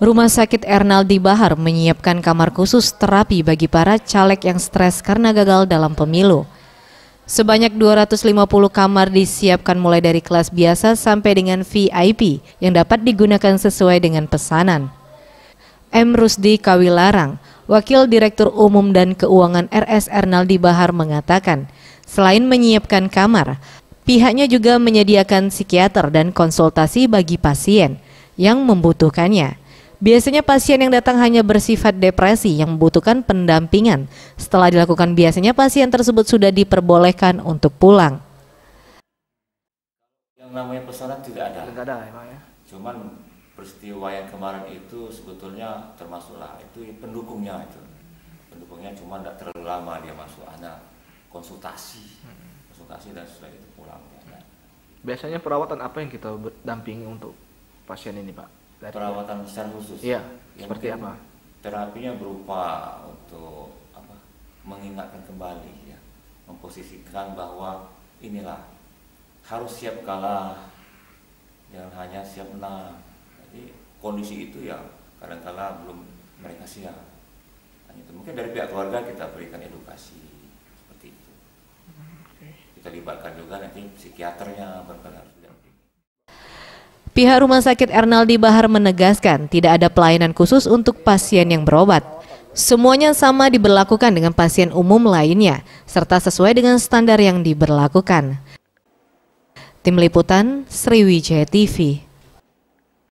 Rumah Sakit Ernaldi Bahar menyiapkan kamar khusus terapi bagi para caleg yang stres karena gagal dalam pemilu. Sebanyak 250 kamar disiapkan mulai dari kelas biasa sampai dengan VIP yang dapat digunakan sesuai dengan pesanan. M. Rusdi Kawilarang, Wakil Direktur Umum dan Keuangan RS Ernaldi Bahar mengatakan, selain menyiapkan kamar, pihaknya juga menyediakan psikiater dan konsultasi bagi pasien yang membutuhkannya. Biasanya pasien yang datang hanya bersifat depresi yang membutuhkan pendampingan. Setelah dilakukan biasanya pasien tersebut sudah diperbolehkan untuk pulang. Yang namanya pesanan tidak ada. Tidak ada emang ya. Cuman peristiwa yang kemarin itu sebetulnya termasuklah itu pendukungnya itu. Pendukungnya cuma tidak terlalu lama dia masuk, hanya konsultasi dan setelah itu pulang. Biasanya perawatan apa yang kita dampingi untuk pasien ini, Pak? Perawatan secara khusus. Iya. Ya, seperti apa? Terapinya berupa untuk mengingatkan kembali, ya, memposisikan bahwa inilah harus siap kalah, jangan hanya siap menang. Jadi kondisi itu ya kadang-kala belum mereka siap. Hanya itu mungkin dari pihak keluarga kita berikan edukasi seperti itu. Kita libatkan juga nanti psikiaternya berkenan. Pihak Rumah Sakit Ernaldi Bahar menegaskan tidak ada pelayanan khusus untuk pasien yang berobat. Semuanya sama diberlakukan dengan pasien umum lainnya, serta sesuai dengan standar yang diberlakukan. Tim Liputan, Sriwijaya TV.